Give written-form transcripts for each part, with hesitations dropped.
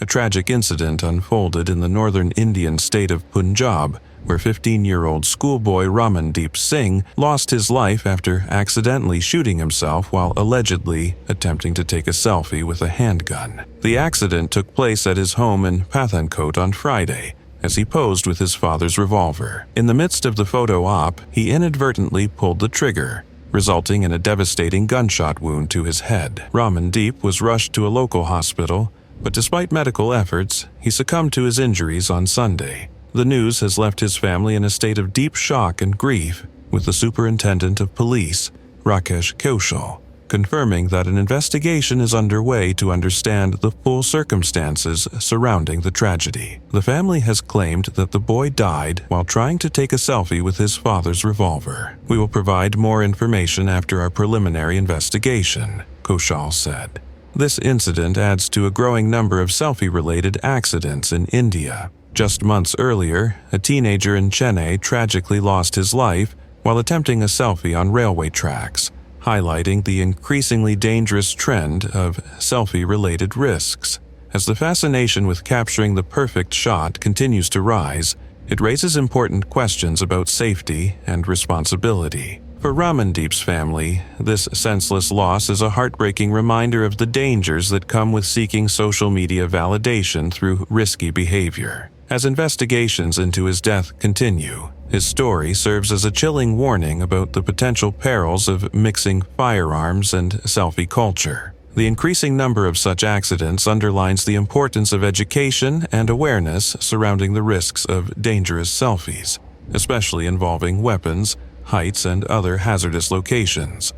A tragic incident unfolded in the northern Indian state of Punjab, where 15-year-old schoolboy Ramandeep Singh lost his life after accidentally shooting himself while allegedly attempting to take a selfie with a handgun. The accident took place at his home in Pathankot on Friday, as he posed with his father's revolver. In the midst of the photo op, he inadvertently pulled the trigger, resulting in a devastating gunshot wound to his head. Ramandeep was rushed to a local hospital, but despite medical efforts, he succumbed to his injuries on Sunday. The news has left his family in a state of deep shock and grief, with the superintendent of police, Rakesh Kaushal, confirming that an investigation is underway to understand the full circumstances surrounding the tragedy. The family has claimed that the boy died while trying to take a selfie with his father's revolver. "We will provide more information after our preliminary investigation," Kaushal said. This incident adds to a growing number of selfie-related accidents in India. Just months earlier, a teenager in Chennai tragically lost his life while attempting a selfie on railway tracks, highlighting the increasingly dangerous trend of selfie-related risks. As the fascination with capturing the perfect shot continues to rise, it raises important questions about safety and responsibility. For Ramandeep's family, this senseless loss is a heartbreaking reminder of the dangers that come with seeking social media validation through risky behavior. As investigations into his death continue, his story serves as a chilling warning about the potential perils of mixing firearms and selfie culture. The increasing number of such accidents underlines the importance of education and awareness surrounding the risks of dangerous selfies, especially involving weapons, heights, and other hazardous locations.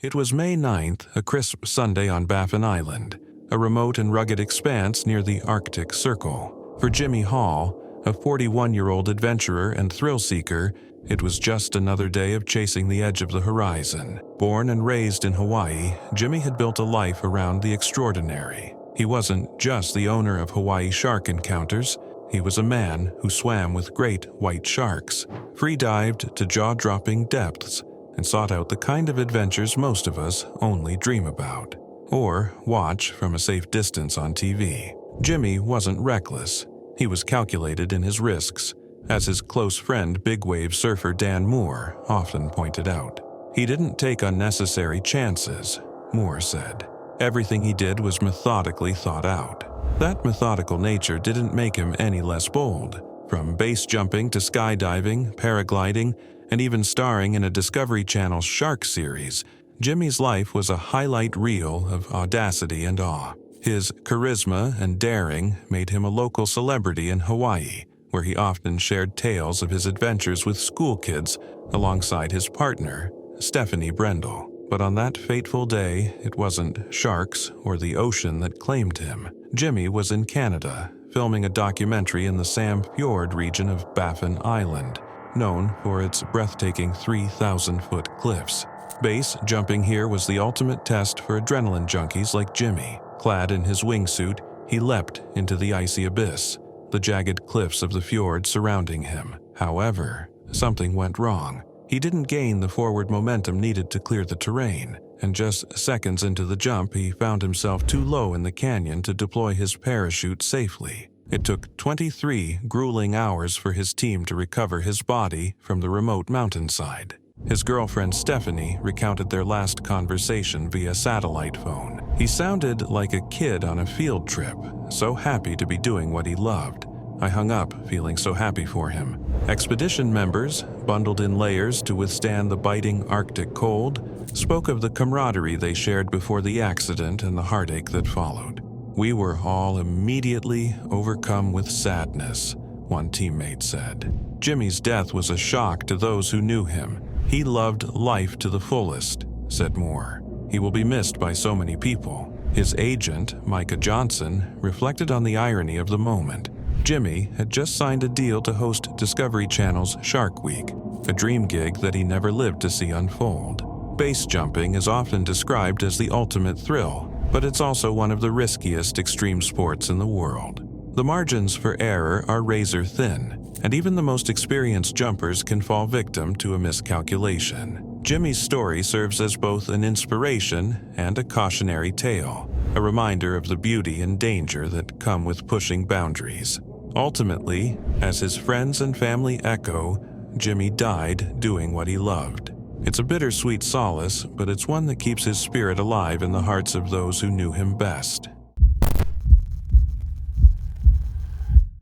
It was May 9th, a crisp Sunday on Baffin Island, a remote and rugged expanse near the Arctic Circle. For Jimmy Hall, a 41-year-old adventurer and thrill-seeker, it was just another day of chasing the edge of the horizon. Born and raised in Hawaii, Jimmy had built a life around the extraordinary. He wasn't just the owner of Hawaii Shark Encounters. He was a man who swam with great white sharks, free-dived to jaw-dropping depths, and sought out the kind of adventures most of us only dream about, or watch from a safe distance on TV. Jimmy wasn't reckless. He was calculated in his risks, as his close friend big-wave surfer Dan Moore often pointed out. He didn't take unnecessary chances, Moore said. Everything he did was methodically thought out. That methodical nature didn't make him any less bold. From base jumping to skydiving, paragliding, and even starring in a Discovery Channel shark series, Jimmy's life was a highlight reel of audacity and awe. His charisma and daring made him a local celebrity in Hawaii, where he often shared tales of his adventures with school kids alongside his partner, Stephanie Brendel. But on that fateful day, it wasn't sharks or the ocean that claimed him. Jimmy was in Canada, filming a documentary in the Sam Fjord region of Baffin Island, known for its breathtaking 3,000-foot cliffs. Base jumping here was the ultimate test for adrenaline junkies like Jimmy. Clad in his wingsuit, he leapt into the icy abyss, the jagged cliffs of the fjord surrounding him. However, something went wrong. He didn't gain the forward momentum needed to clear the terrain, and just seconds into the jump, he found himself too low in the canyon to deploy his parachute safely. It took 23 grueling hours for his team to recover his body from the remote mountainside. His girlfriend Stephanie recounted their last conversation via satellite phone. He sounded like a kid on a field trip, so happy to be doing what he loved. I hung up feeling so happy for him. Expedition members, bundled in layers to withstand the biting Arctic cold, spoke of the camaraderie they shared before the accident and the heartache that followed. "We were all immediately overcome with sadness," one teammate said. Jimmy's death was a shock to those who knew him. "He loved life to the fullest," said Moore. "He will be missed by so many people." His agent, Micah Johnson, reflected on the irony of the moment. Jimmy had just signed a deal to host Discovery Channel's Shark Week, a dream gig that he never lived to see unfold. Base jumping is often described as the ultimate thrill, but it's also one of the riskiest extreme sports in the world. The margins for error are razor thin, and even the most experienced jumpers can fall victim to a miscalculation. Jimmy's story serves as both an inspiration and a cautionary tale, a reminder of the beauty and danger that come with pushing boundaries. Ultimately, as his friends and family echo, Jimmy died doing what he loved. It's a bittersweet solace, but it's one that keeps his spirit alive in the hearts of those who knew him best.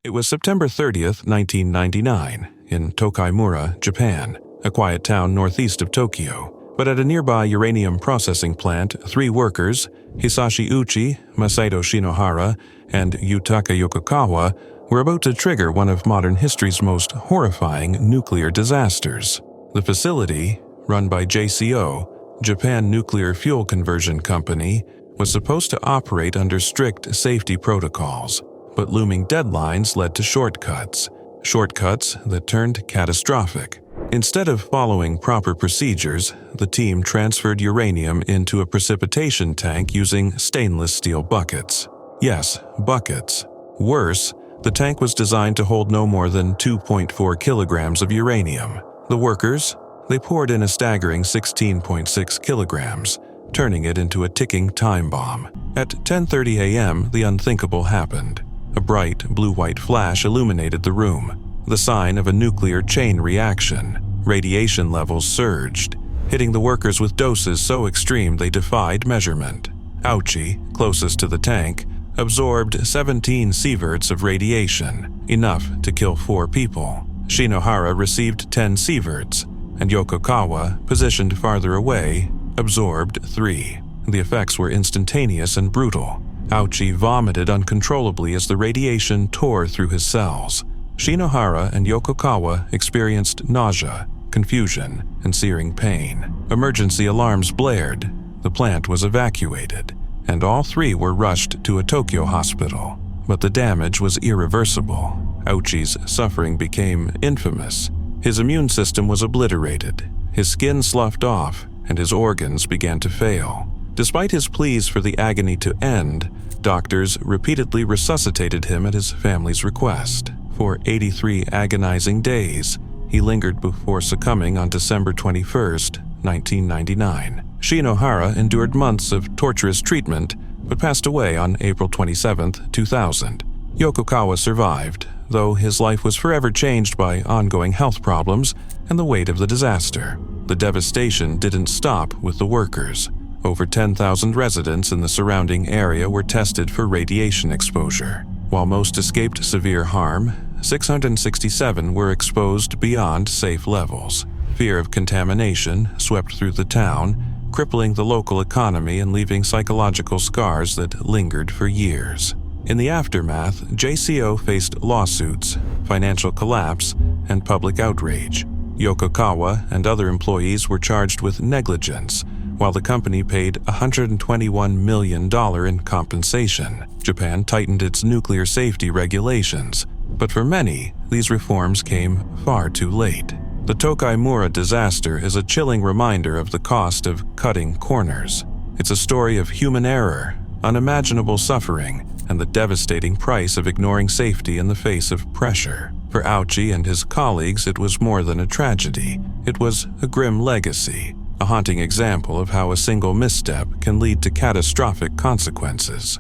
It was September 30th, 1999, in Tokaimura, Japan, a quiet town northeast of Tokyo. But at a nearby uranium processing plant, 3 workers, Hisashi Uchi, Masato Shinohara, and Yutaka Yokokawa, were about to trigger one of modern history's most horrifying nuclear disasters. The facility, run by JCO, Japan Nuclear Fuel Conversion Company, was supposed to operate under strict safety protocols, but looming deadlines led to shortcuts that turned catastrophic. Instead of following proper procedures, the team transferred uranium into a precipitation tank using stainless steel buckets. Yes, buckets. Worse, the tank was designed to hold no more than 2.4 kilograms of uranium. The workers, they poured in a staggering 16.6 kilograms, turning it into a ticking time bomb. At 10:30 a.m., the unthinkable happened. A bright blue-white flash illuminated the room, the sign of a nuclear chain reaction. Radiation levels surged, hitting the workers with doses so extreme they defied measurement. Uchi, closest to the tank, absorbed 17 sieverts of radiation, enough to kill 4 people. Shinohara received 10 sieverts, and Yokokawa, positioned farther away, absorbed 3. The effects were instantaneous and brutal. Uchi vomited uncontrollably as the radiation tore through his cells. Shinohara and Yokokawa experienced nausea, confusion, and searing pain. Emergency alarms blared. The plant was evacuated, and all 3 were rushed to a Tokyo hospital. But the damage was irreversible. Uchi's suffering became infamous. His immune system was obliterated, his skin sloughed off, and his organs began to fail. Despite his pleas for the agony to end, doctors repeatedly resuscitated him at his family's request. For 83 agonizing days, he lingered before succumbing on December 21st, 1999. Shinohara endured months of torturous treatment, but passed away on April 27, 2000. Yokokawa survived, though his life was forever changed by ongoing health problems and the weight of the disaster. The devastation didn't stop with the workers. Over 10,000 residents in the surrounding area were tested for radiation exposure. While most escaped severe harm, 667 were exposed beyond safe levels. Fear of contamination swept through the town, crippling the local economy and leaving psychological scars that lingered for years. In the aftermath, JCO faced lawsuits, financial collapse, and public outrage. Yokokawa and other employees were charged with negligence, while the company paid $121 million in compensation. Japan tightened its nuclear safety regulations, but for many, these reforms came far too late. The Tokaimura disaster is a chilling reminder of the cost of cutting corners. It's a story of human error, unimaginable suffering, and the devastating price of ignoring safety in the face of pressure. For Uchi and his colleagues, it was more than a tragedy. It was a grim legacy, a haunting example of how a single misstep can lead to catastrophic consequences.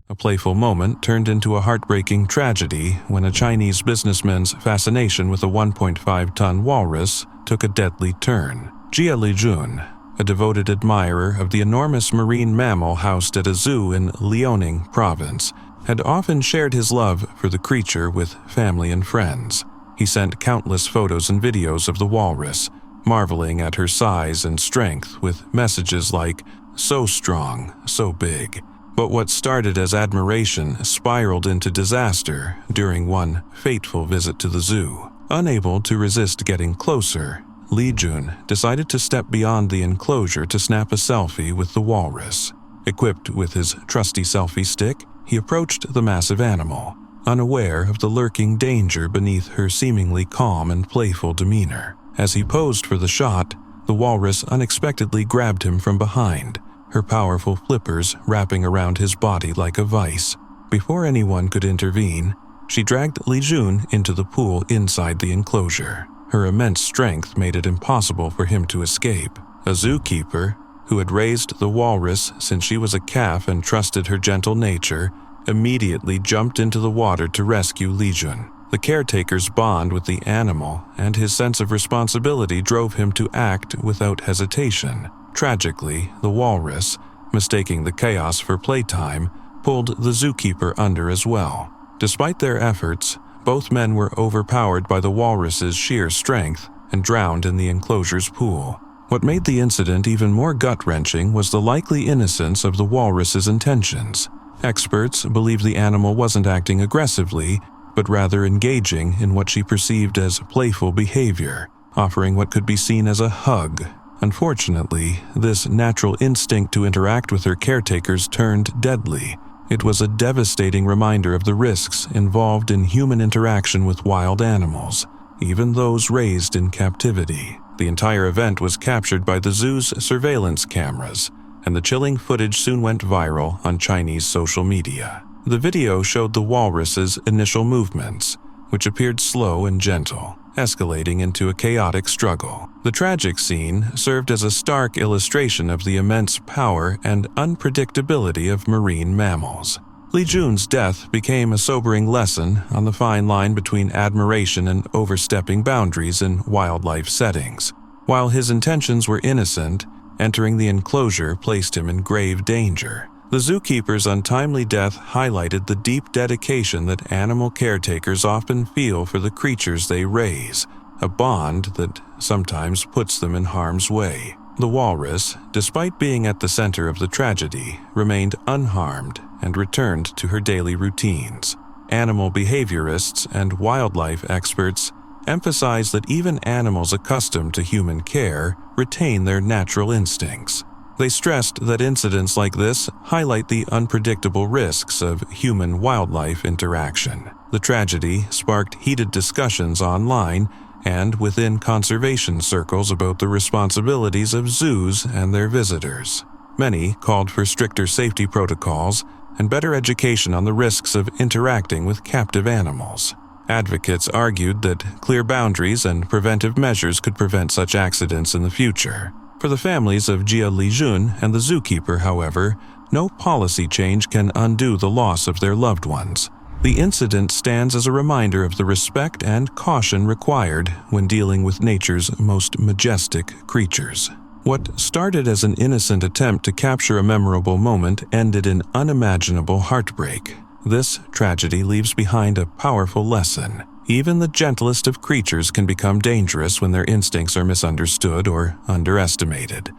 A playful moment turned into a heartbreaking tragedy when a Chinese businessman's fascination with a 1.5-ton walrus took a deadly turn. Jia Lijun, a devoted admirer of the enormous marine mammal housed at a zoo in Liaoning province, had often shared his love for the creature with family and friends. He sent countless photos and videos of the walrus, marveling at her size and strength with messages like, "So strong, so big." But what started as admiration spiraled into disaster during one fateful visit to the zoo. Unable to resist getting closer, Li Jun decided to step beyond the enclosure to snap a selfie with the walrus. Equipped with his trusty selfie stick, he approached the massive animal, unaware of the lurking danger beneath her seemingly calm and playful demeanor. As he posed for the shot, the walrus unexpectedly grabbed him from behind, her powerful flippers wrapping around his body like a vice. Before anyone could intervene, she dragged Li Jun into the pool inside the enclosure. Her immense strength made it impossible for him to escape. A zookeeper, who had raised the walrus since she was a calf and trusted her gentle nature, immediately jumped into the water to rescue Li Jun. The caretaker's bond with the animal and his sense of responsibility drove him to act without hesitation. Tragically, the walrus, mistaking the chaos for playtime, pulled the zookeeper under as well. Despite their efforts, both men were overpowered by the walrus's sheer strength and drowned in the enclosure's pool. What made the incident even more gut-wrenching was the likely innocence of the walrus's intentions. Experts believe the animal wasn't acting aggressively, but rather engaging in what she perceived as playful behavior, offering what could be seen as a hug. Unfortunately, this natural instinct to interact with her caretakers turned deadly. It was a devastating reminder of the risks involved in human interaction with wild animals, even those raised in captivity. The entire event was captured by the zoo's surveillance cameras, and the chilling footage soon went viral on Chinese social media. The video showed the walrus's initial movements, which appeared slow and gentle, escalating into a chaotic struggle. The tragic scene served as a stark illustration of the immense power and unpredictability of marine mammals. Li Jun's death became a sobering lesson on the fine line between admiration and overstepping boundaries in wildlife settings. While his intentions were innocent, entering the enclosure placed him in grave danger. The zookeeper's untimely death highlighted the deep dedication that animal caretakers often feel for the creatures they raise, a bond that sometimes puts them in harm's way. The walrus, despite being at the center of the tragedy, remained unharmed and returned to her daily routines. Animal behaviorists and wildlife experts emphasize that even animals accustomed to human care retain their natural instincts. They stressed that incidents like this highlight the unpredictable risks of human-wildlife interaction. The tragedy sparked heated discussions online and within conservation circles about the responsibilities of zoos and their visitors. Many called for stricter safety protocols and better education on the risks of interacting with captive animals. Advocates argued that clear boundaries and preventive measures could prevent such accidents in the future. For the families of Jia Li Jun and the zookeeper, however, no policy change can undo the loss of their loved ones. The incident stands as a reminder of the respect and caution required when dealing with nature's most majestic creatures. What started as an innocent attempt to capture a memorable moment ended in unimaginable heartbreak. This tragedy leaves behind a powerful lesson. Even the gentlest of creatures can become dangerous when their instincts are misunderstood or underestimated.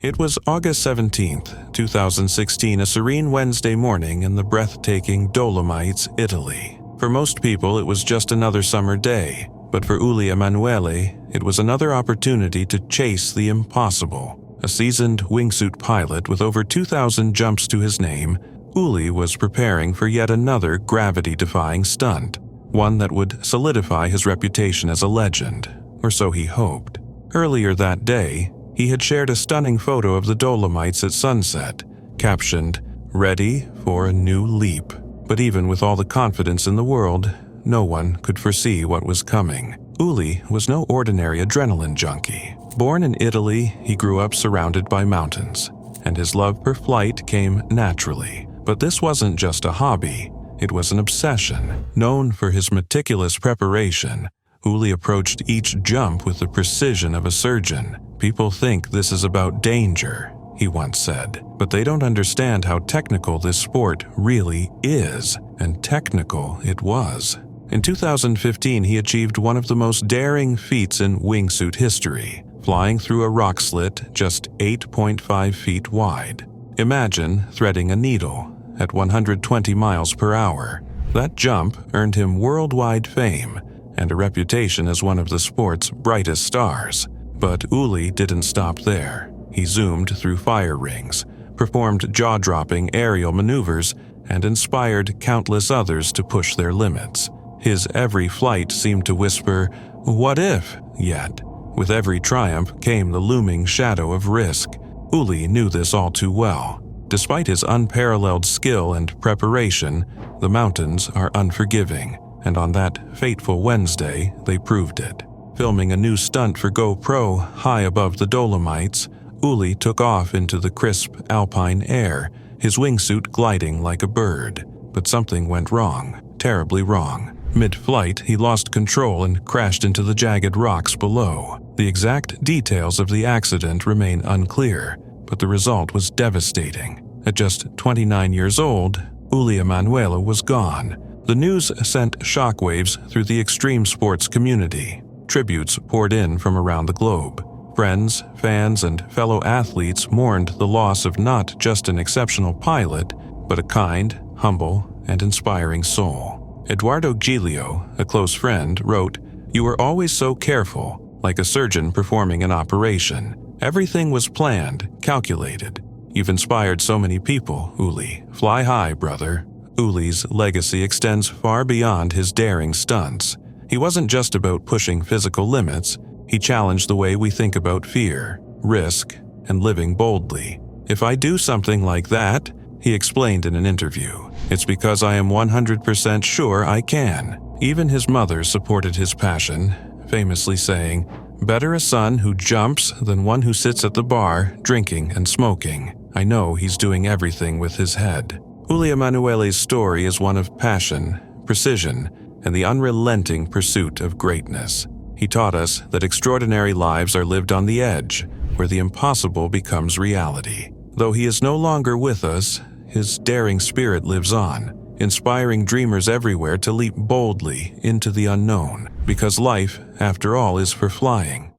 It was August 17th, 2016, a serene Wednesday morning in the breathtaking Dolomites, Italy. For most people, it was just another summer day, but for Uli Emanuele, it was another opportunity to chase the impossible. A seasoned wingsuit pilot with over 2,000 jumps to his name, Uli was preparing for yet another gravity-defying stunt, one that would solidify his reputation as a legend, or so he hoped. Earlier that day, he had shared a stunning photo of the Dolomites at sunset, captioned, "Ready for a new leap." But even with all the confidence in the world, no one could foresee what was coming. Uli was no ordinary adrenaline junkie. Born in Italy, he grew up surrounded by mountains, and his love for flight came naturally. But this wasn't just a hobby, it was an obsession. Known for his meticulous preparation, Uli approached each jump with the precision of a surgeon. "People think this is about danger," he once said, "but they don't understand how technical this sport really is," and technical it was. In 2015, he achieved one of the most daring feats in wingsuit history, flying through a rock slit just 8.5 feet wide. Imagine threading a needle at 120 miles per hour. That jump earned him worldwide fame and a reputation as one of the sport's brightest stars. But Uli didn't stop there. He zoomed through fire rings, performed jaw-dropping aerial maneuvers, and inspired countless others to push their limits. His every flight seemed to whisper, "What if?" Yet, with every triumph came the looming shadow of risk. Uli knew this all too well. Despite his unparalleled skill and preparation, the mountains are unforgiving. and on that fateful Wednesday, they proved it. Filming a new stunt for GoPro high above the Dolomites, Uli took off into the crisp alpine air, his wingsuit gliding like a bird. But something went wrong, terribly wrong. Mid-flight, he lost control and crashed into the jagged rocks below. The exact details of the accident remain unclear, but the result was devastating. At just 29 years old, Uli Emanuela was gone. The news sent shockwaves through the extreme sports community. Tributes poured in from around the globe. Friends, fans, and fellow athletes mourned the loss of not just an exceptional pilot, but a kind, humble, and inspiring soul. Eduardo Giglio, a close friend, wrote, "You were always so careful, like a surgeon performing an operation. Everything was planned, calculated. You've inspired so many people, Uli. Fly high, brother." Uli's legacy extends far beyond his daring stunts. He wasn't just about pushing physical limits. He challenged the way we think about fear, risk, and living boldly. "If I do something like that," he explained in an interview, "it's because I am 100% sure I can." Even his mother supported his passion, famously saying, "Better a son who jumps than one who sits at the bar, drinking and smoking. I know he's doing everything with his head." Uli Emanuele's story is one of passion, precision, and the unrelenting pursuit of greatness. He taught us that extraordinary lives are lived on the edge, where the impossible becomes reality. Though he is no longer with us, his daring spirit lives on, inspiring dreamers everywhere to leap boldly into the unknown, because life, after all, is for flying.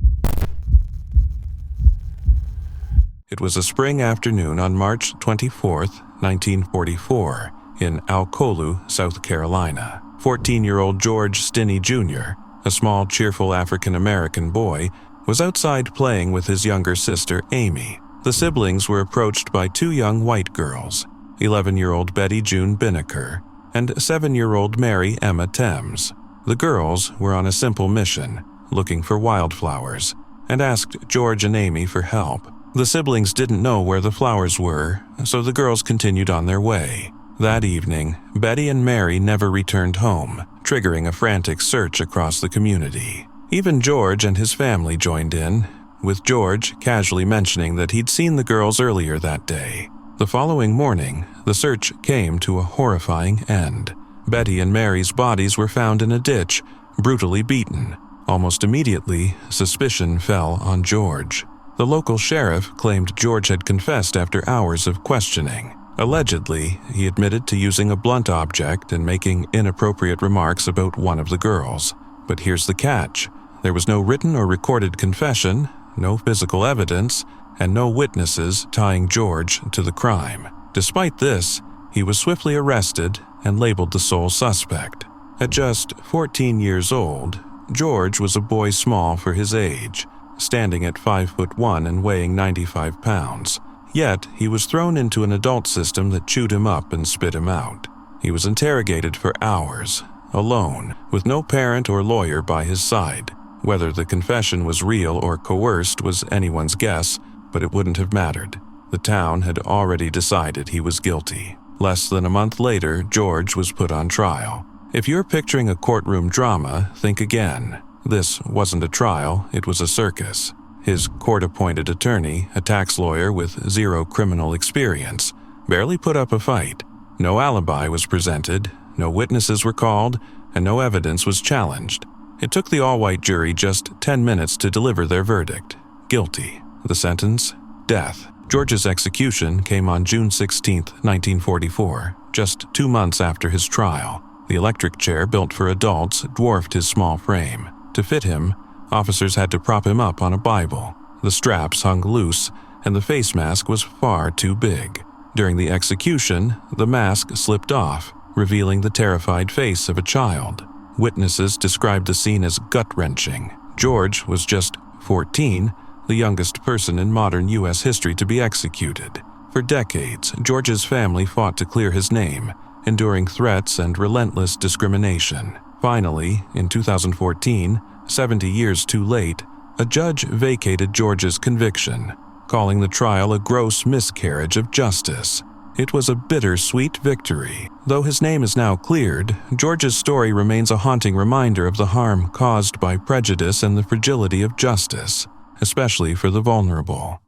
It was a spring afternoon on March 24, 1944, in Alcolu, South Carolina. 14-year-old George Stinney Jr., a small, cheerful African-American boy, was outside playing with his younger sister, Amy. The siblings were approached by two young white girls, 11-year-old Betty June Binneker and 7-year-old Mary Emma Thames. The girls were on a simple mission, looking for wildflowers, and asked George and Amy for help. The siblings didn't know where the flowers were, so the girls continued on their way. That evening, Betty and Mary never returned home, triggering a frantic search across the community. Even George and his family joined in, with George casually mentioning that he'd seen the girls earlier that day. The following morning, the search came to a horrifying end. Betty and Mary's bodies were found in a ditch, brutally beaten. Almost immediately, suspicion fell on George. The local sheriff claimed George had confessed after hours of questioning. Allegedly, he admitted to using a blunt object and making inappropriate remarks about one of the girls. But here's the catch. There was no written or recorded confession, no physical evidence, and no witnesses tying George to the crime. Despite this, he was swiftly arrested and labeled the sole suspect. At just 14 years old, George was a boy small for his age, standing at 5'1" and weighing 95 pounds. Yet, he was thrown into an adult system that chewed him up and spit him out. He was interrogated for hours, alone, with no parent or lawyer by his side. Whether the confession was real or coerced was anyone's guess, but it wouldn't have mattered. The town had already decided he was guilty. Less than a month later, George was put on trial. If you're picturing a courtroom drama, think again. This wasn't a trial, it was a circus. His court-appointed attorney, a tax lawyer with zero criminal experience, barely put up a fight. No alibi was presented, no witnesses were called, and no evidence was challenged. It took the all-white jury just 10 minutes to deliver their verdict. Guilty. The sentence? Death. George's execution came on June 16, 1944, just 2 months after his trial. The electric chair built for adults dwarfed his small frame. To fit him, officers had to prop him up on a Bible. The straps hung loose, and the face mask was far too big. During the execution, the mask slipped off, revealing the terrified face of a child. Witnesses described the scene as gut-wrenching. George was just 14, the youngest person in modern U.S. history to be executed. For decades, George's family fought to clear his name, enduring threats and relentless discrimination. Finally, in 2014, 70 years too late, a judge vacated George's conviction, calling the trial a gross miscarriage of justice. It was a bittersweet victory. Though his name is now cleared, George's story remains a haunting reminder of the harm caused by prejudice and the fragility of justice, especially for the vulnerable.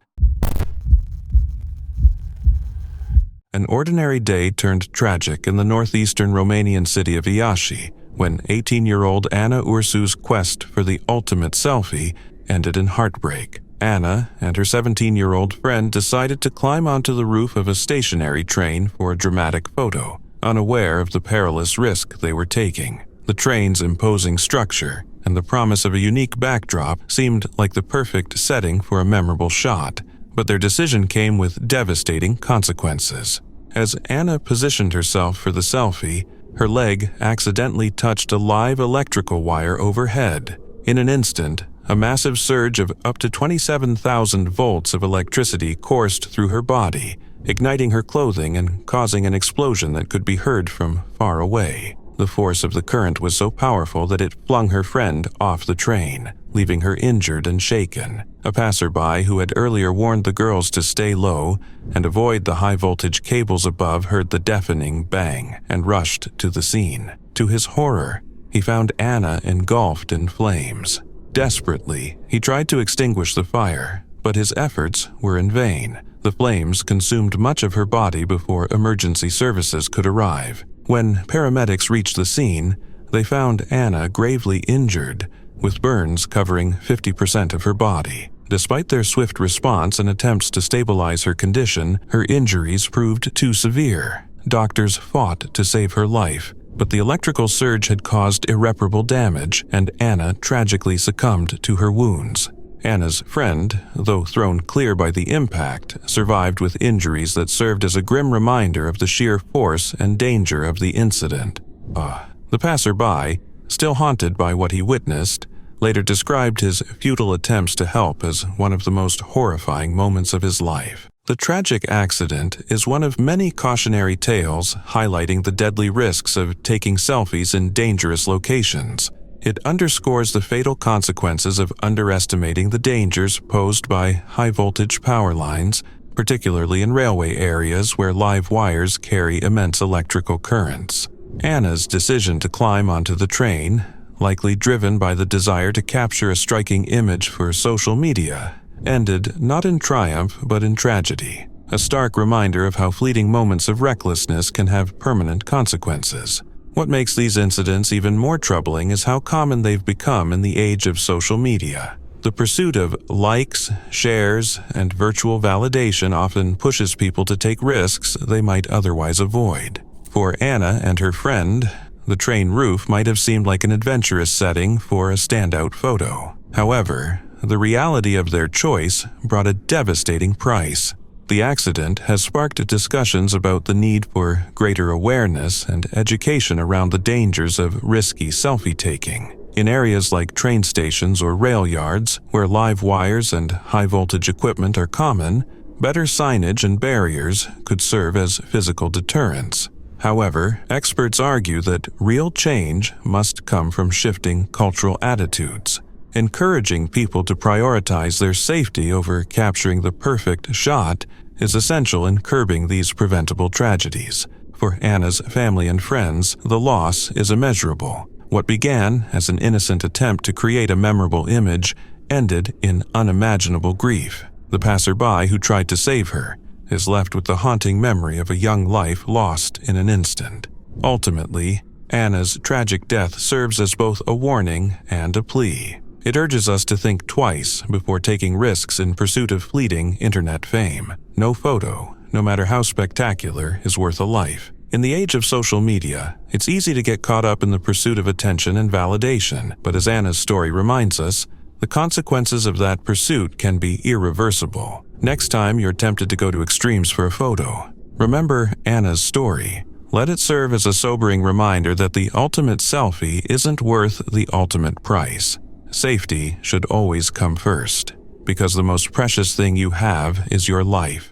An ordinary day turned tragic in the northeastern Romanian city of Iași, when 18-year-old Anna Ursu's quest for the ultimate selfie ended in heartbreak. Anna and her 17-year-old friend decided to climb onto the roof of a stationary train for a dramatic photo, unaware of the perilous risk they were taking. The train's imposing structure and the promise of a unique backdrop seemed like the perfect setting for a memorable shot, but their decision came with devastating consequences. As Anna positioned herself for the selfie, her leg accidentally touched a live electrical wire overhead. In an instant, a massive surge of up to 27,000 volts of electricity coursed through her body, igniting her clothing and causing an explosion that could be heard from far away. The force of the current was so powerful that it flung her friend off the train, leaving her injured and shaken. A passerby who had earlier warned the girls to stay low and avoid the high-voltage cables above heard the deafening bang and rushed to the scene. To his horror, he found Anna engulfed in flames. Desperately, he tried to extinguish the fire, but his efforts were in vain. The flames consumed much of her body before emergency services could arrive. When paramedics reached the scene, they found Anna gravely injured, with burns covering 50% of her body. Despite their swift response and attempts to stabilize her condition, her injuries proved too severe. Doctors fought to save her life, but the electrical surge had caused irreparable damage, and Anna tragically succumbed to her wounds. Anna's friend, though thrown clear by the impact, survived with injuries that served as a grim reminder of the sheer force and danger of the incident. The passerby, still haunted by what he witnessed, later described his futile attempts to help as one of the most horrifying moments of his life. The tragic accident is one of many cautionary tales highlighting the deadly risks of taking selfies in dangerous locations. It underscores the fatal consequences of underestimating the dangers posed by high-voltage power lines, particularly in railway areas where live wires carry immense electrical currents. Anna's decision to climb onto the train, likely driven by the desire to capture a striking image for social media, ended not in triumph but in tragedy, a stark reminder of how fleeting moments of recklessness can have permanent consequences. What makes these incidents even more troubling is how common they've become in the age of social media. The pursuit of likes, shares, and virtual validation often pushes people to take risks they might otherwise avoid. For Anna and her friend, the train roof might have seemed like an adventurous setting for a standout photo. However, the reality of their choice brought a devastating price. The accident has sparked discussions about the need for greater awareness and education around the dangers of risky selfie-taking. In areas like train stations or rail yards, where live wires and high-voltage equipment are common, better signage and barriers could serve as physical deterrents. However, experts argue that real change must come from shifting cultural attitudes. Encouraging people to prioritize their safety over capturing the perfect shot is essential in curbing these preventable tragedies. For Anna's family and friends, the loss is immeasurable. What began as an innocent attempt to create a memorable image ended in unimaginable grief. The passerby who tried to save her is left with the haunting memory of a young life lost in an instant. Ultimately, Anna's tragic death serves as both a warning and a plea. It urges us to think twice before taking risks in pursuit of fleeting internet fame. No photo, no matter how spectacular, is worth a life. In the age of social media, it's easy to get caught up in the pursuit of attention and validation, but as Anna's story reminds us, the consequences of that pursuit can be irreversible. Next time you're tempted to go to extremes for a photo, remember Anna's story. Let it serve as a sobering reminder that the ultimate selfie isn't worth the ultimate price. Safety should always come first, because the most precious thing you have is your life.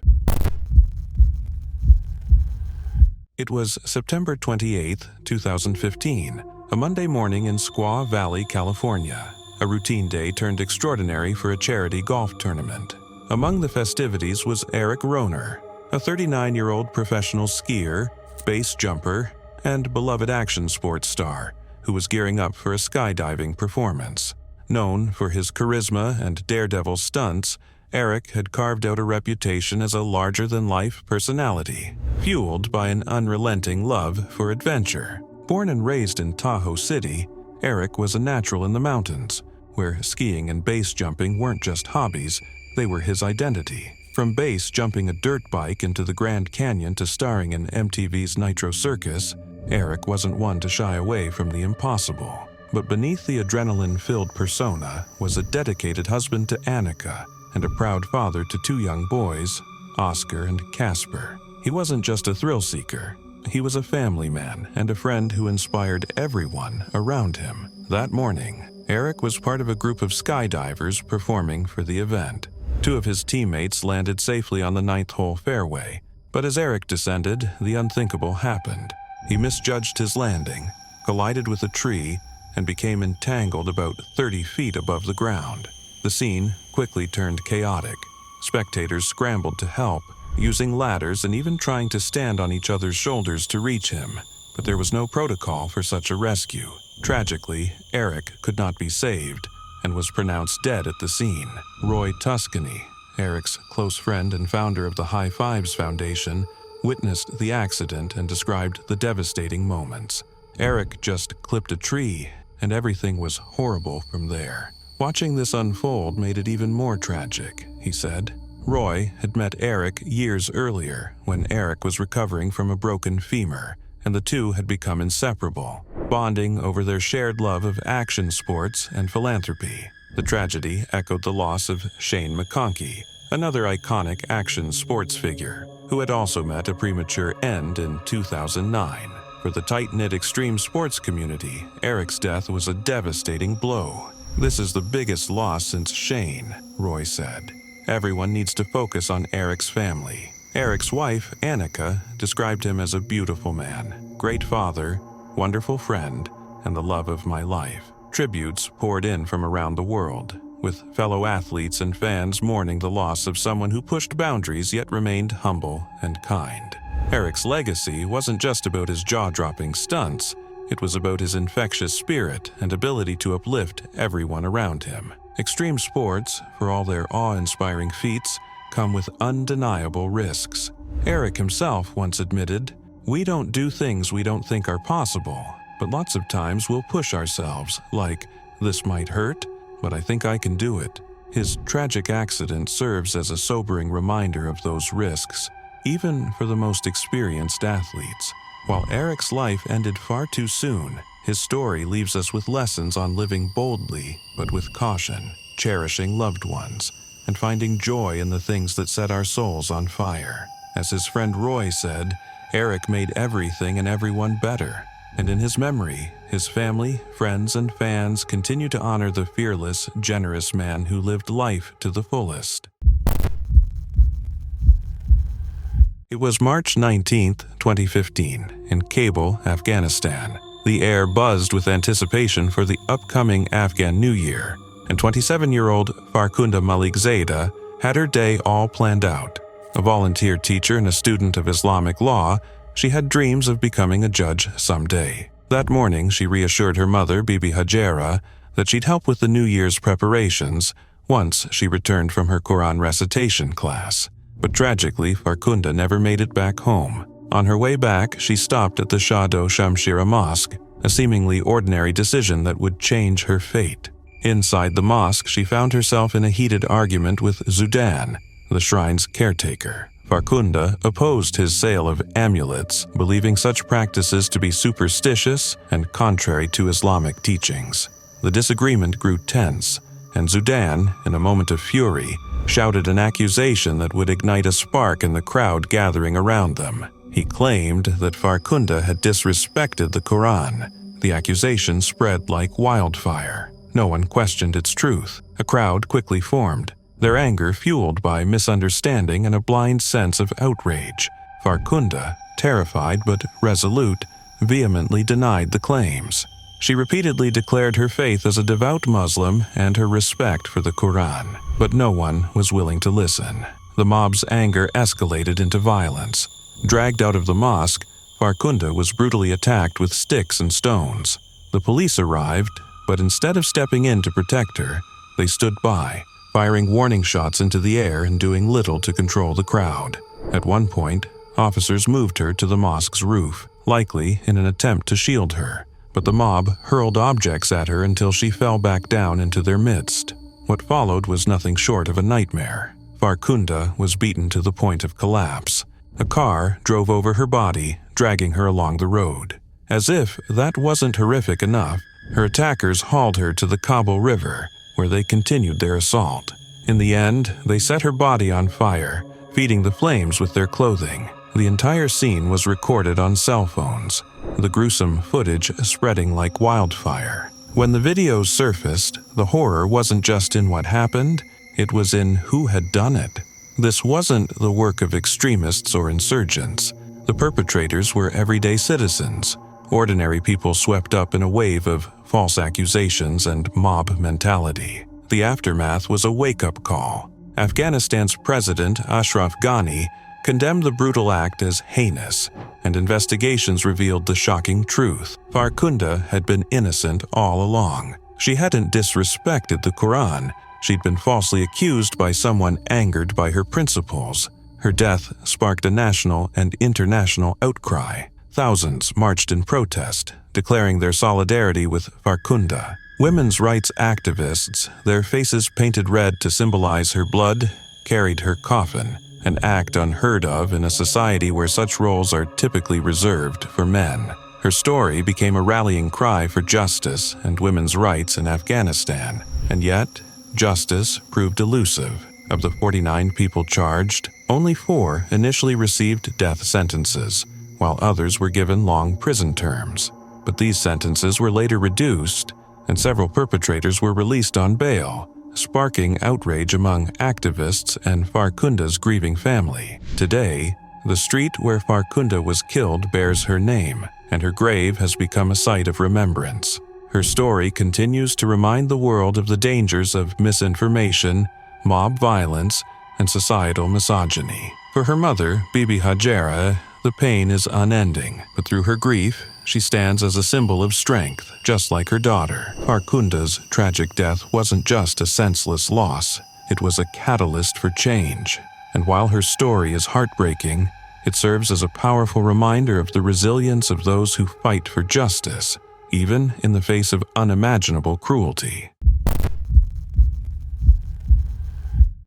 It was September 28, 2015, a Monday morning in Squaw Valley, California. A routine day turned extraordinary for a charity golf tournament. Among the festivities was Eric Rohner, a 39-year-old professional skier, base jumper, and beloved action sports star who was gearing up for a skydiving performance. Known for his charisma and daredevil stunts, Eric had carved out a reputation as a larger-than-life personality, fueled by an unrelenting love for adventure. Born and raised in Tahoe City, Eric was a natural in the mountains, where skiing and base jumping weren't just hobbies, they were his identity. From base jumping a dirt bike into the Grand Canyon to starring in MTV's Nitro Circus, Eric wasn't one to shy away from the impossible. But beneath the adrenaline-filled persona was a dedicated husband to Annika and a proud father to two young boys, Oscar and Casper. He wasn't just a thrill-seeker. He was a family man and a friend who inspired everyone around him. That morning, Eric was part of a group of skydivers performing for the event. Two of his teammates landed safely on the 9th hole fairway, but as Eric descended, the unthinkable happened. He misjudged his landing, collided with a tree, and became entangled about 30 feet above the ground. The scene quickly turned chaotic. Spectators scrambled to help, using ladders and even trying to stand on each other's shoulders to reach him, but there was no protocol for such a rescue. Tragically, Eric could not be saved and was pronounced dead at the scene. Roy Tuscany, Eric's close friend and founder of the High Fives Foundation, witnessed the accident and described the devastating moments. Eric just clipped a tree, and everything was horrible from there. Watching this unfold made it even more tragic, he said. Roy had met Eric years earlier when Eric was recovering from a broken femur, and the two had become inseparable, bonding over their shared love of action sports and philanthropy. The tragedy echoed the loss of Shane McConkey, another iconic action sports figure, who had also met a premature end in 2009. For the tight-knit extreme sports community, Eric's death was a devastating blow. "This is the biggest loss since Shane," Roy said. "Everyone needs to focus on Eric's family." Eric's wife, Annika, described him as a beautiful man, great father, wonderful friend, and the love of my life. Tributes poured in from around the world, with fellow athletes and fans mourning the loss of someone who pushed boundaries yet remained humble and kind. Eric's legacy wasn't just about his jaw-dropping stunts, it was about his infectious spirit and ability to uplift everyone around him. Extreme sports, for all their awe-inspiring feats, come with undeniable risks. Eric himself once admitted, "We don't do things we don't think are possible, but lots of times we'll push ourselves, like, this might hurt, but I think I can do it." His tragic accident serves as a sobering reminder of those risks, even for the most experienced athletes. While Eric's life ended far too soon, his story leaves us with lessons on living boldly, but with caution, cherishing loved ones, and finding joy in the things that set our souls on fire. As his friend Roy said, Eric made everything and everyone better, and in his memory, his family, friends, and fans continue to honor the fearless, generous man who lived life to the fullest. It was March 19, 2015, in Kabul, Afghanistan. The air buzzed with anticipation for the upcoming Afghan New Year, and 27-year-old Farkhunda Malikzada had her day all planned out. A volunteer teacher and a student of Islamic law, she had dreams of becoming a judge someday. That morning, she reassured her mother, Bibi Hajera, that she'd help with the New Year's preparations once she returned from her Quran recitation class. But tragically, Farkhunda never made it back home. On her way back, she stopped at the Shado Shamshira Mosque, a seemingly ordinary decision that would change her fate. Inside the mosque, she found herself in a heated argument with Zudan, the shrine's caretaker. Farkhunda opposed his sale of amulets, believing such practices to be superstitious and contrary to Islamic teachings. The disagreement grew tense, and Zudan, in a moment of fury, shouted an accusation that would ignite a spark in the crowd gathering around them. He claimed that Farkhunda had disrespected the Quran. The accusation spread like wildfire. No one questioned its truth. A crowd quickly formed, their anger fueled by misunderstanding and a blind sense of outrage. Farkhunda, terrified but resolute, vehemently denied the claims. She repeatedly declared her faith as a devout Muslim and her respect for the Quran, but no one was willing to listen. The mob's anger escalated into violence. Dragged out of the mosque, Farkhunda was brutally attacked with sticks and stones. The police arrived, but instead of stepping in to protect her, they stood by, firing warning shots into the air and doing little to control the crowd. At one point, officers moved her to the mosque's roof, likely in an attempt to shield her, but the mob hurled objects at her until she fell back down into their midst. What followed was nothing short of a nightmare. Farkhunda was beaten to the point of collapse. A car drove over her body, dragging her along the road. As if that wasn't horrific enough, her attackers hauled her to the Kabul River, where they continued their assault. In the end, they set her body on fire, feeding the flames with their clothing. The entire scene was recorded on cell phones, the gruesome footage spreading like wildfire. When the videos surfaced, the horror wasn't just in what happened, it was in who had done it. This wasn't the work of extremists or insurgents. The perpetrators were everyday citizens, ordinary people swept up in a wave of false accusations and mob mentality. The aftermath was a wake-up call. Afghanistan's President Ashraf Ghani condemned the brutal act as heinous, and investigations revealed the shocking truth. Farkhunda had been innocent all along. She hadn't disrespected the Quran. She'd been falsely accused by someone angered by her principles. Her death sparked a national and international outcry. Thousands marched in protest, declaring their solidarity with Farkhunda. Women's rights activists, their faces painted red to symbolize her blood, carried her coffin, an act unheard of in a society where such roles are typically reserved for men. Her story became a rallying cry for justice and women's rights in Afghanistan, and yet, justice proved elusive. Of the 49 people charged, only 4 initially received death sentences, while others were given long prison terms. But these sentences were later reduced, and several perpetrators were released on bail, sparking outrage among activists and Farkhunda's grieving family. Today, the street where Farkhunda was killed bears her name, and her grave has become a site of remembrance. Her story continues to remind the world of the dangers of misinformation, mob violence, and societal misogyny. For her mother, Bibi Hajara, the pain is unending, but through her grief, she stands as a symbol of strength, just like her daughter. Farkhunda's tragic death wasn't just a senseless loss, it was a catalyst for change. And while her story is heartbreaking, it serves as a powerful reminder of the resilience of those who fight for justice, even in the face of unimaginable cruelty.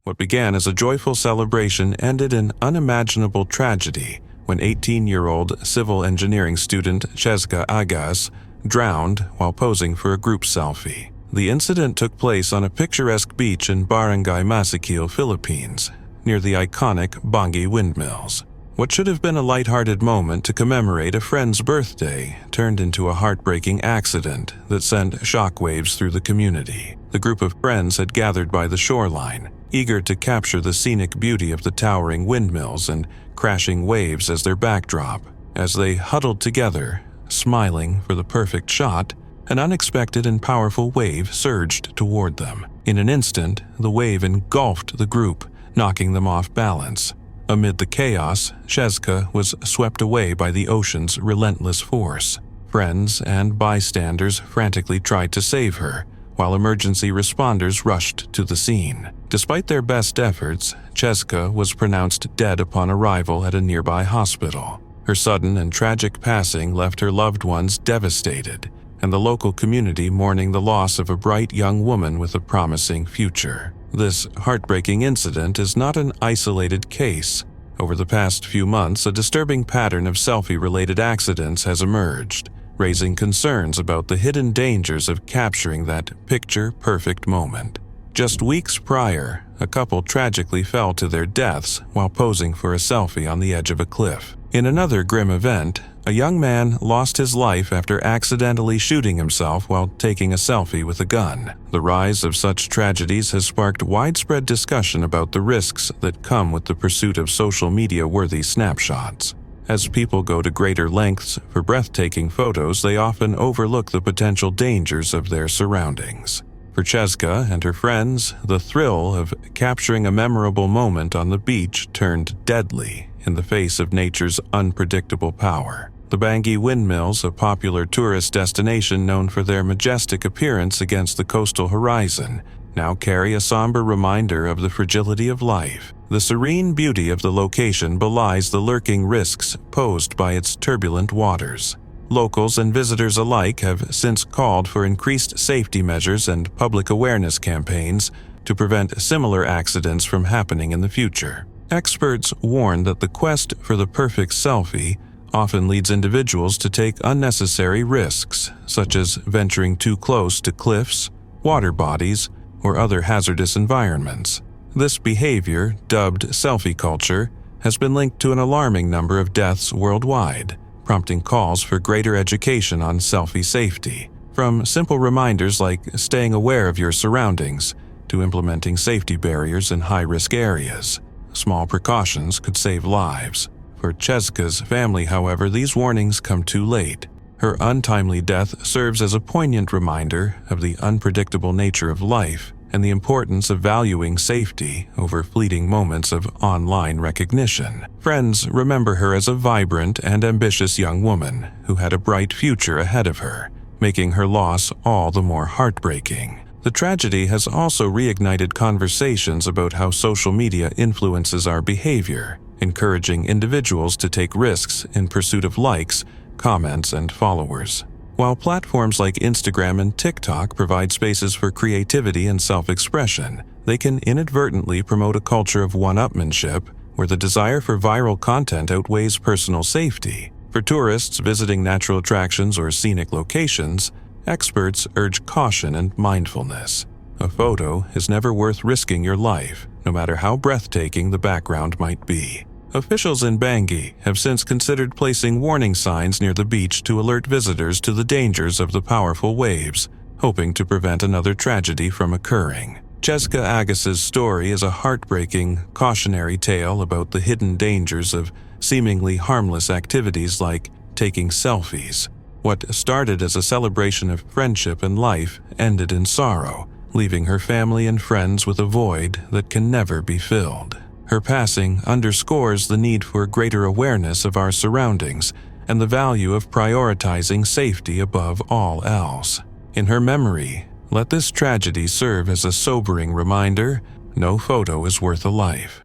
What began as a joyful celebration ended in unimaginable tragedy when 18-year-old civil engineering student Chezka Agas drowned while posing for a group selfie. The incident took place on a picturesque beach in Barangay Masikil, Philippines, near the iconic Bangi windmills. What should have been a lighthearted moment to commemorate a friend's birthday turned into a heartbreaking accident that sent shockwaves through the community. The group of friends had gathered by the shoreline, eager to capture the scenic beauty of the towering windmills and crashing waves as their backdrop. As they huddled together, smiling for the perfect shot, an unexpected and powerful wave surged toward them. In an instant, the wave engulfed the group, knocking them off balance. Amid the chaos, Chezka was swept away by the ocean's relentless force. Friends and bystanders frantically tried to save her, while emergency responders rushed to the scene. Despite their best efforts, Chezka was pronounced dead upon arrival at a nearby hospital. Her sudden and tragic passing left her loved ones devastated, and the local community mourning the loss of a bright young woman with a promising future. This heartbreaking incident is not an isolated case. Over the past few months, a disturbing pattern of selfie-related accidents has emerged, raising concerns about the hidden dangers of capturing that picture-perfect moment. Just weeks prior, a couple tragically fell to their deaths while posing for a selfie on the edge of a cliff. In another grim event, a young man lost his life after accidentally shooting himself while taking a selfie with a gun. The rise of such tragedies has sparked widespread discussion about the risks that come with the pursuit of social media-worthy snapshots. As people go to greater lengths for breathtaking photos, they often overlook the potential dangers of their surroundings. For Cheska and her friends, the thrill of capturing a memorable moment on the beach turned deadly in the face of nature's unpredictable power. The Bangui windmills, a popular tourist destination known for their majestic appearance against the coastal horizon, now carry a somber reminder of the fragility of life. The serene beauty of the location belies the lurking risks posed by its turbulent waters. Locals and visitors alike have since called for increased safety measures and public awareness campaigns to prevent similar accidents from happening in the future. Experts warn that the quest for the perfect selfie often leads individuals to take unnecessary risks, such as venturing too close to cliffs, water bodies, or other hazardous environments. This behavior, dubbed selfie culture, has been linked to an alarming number of deaths worldwide, prompting calls for greater education on selfie safety. From simple reminders like staying aware of your surroundings to implementing safety barriers in high-risk areas, small precautions could save lives. For Cheska's family, however, these warnings come too late. Her untimely death serves as a poignant reminder of the unpredictable nature of life and the importance of valuing safety over fleeting moments of online recognition. Friends remember her as a vibrant and ambitious young woman who had a bright future ahead of her, making her loss all the more heartbreaking. The tragedy has also reignited conversations about how social media influences our behavior, encouraging individuals to take risks in pursuit of likes, comments, and followers. While platforms like Instagram and TikTok provide spaces for creativity and self-expression, they can inadvertently promote a culture of one-upmanship where the desire for viral content outweighs personal safety. For tourists visiting natural attractions or scenic locations, experts urge caution and mindfulness. A photo is never worth risking your life, no matter how breathtaking the background might be. Officials in Bangui have since considered placing warning signs near the beach to alert visitors to the dangers of the powerful waves, hoping to prevent another tragedy from occurring. Cheska Agas's story is a heartbreaking, cautionary tale about the hidden dangers of seemingly harmless activities like taking selfies. What started as a celebration of friendship and life ended in sorrow, leaving her family and friends with a void that can never be filled. Her passing underscores the need for greater awareness of our surroundings and the value of prioritizing safety above all else. In her memory, let this tragedy serve as a sobering reminder: no photo is worth a life.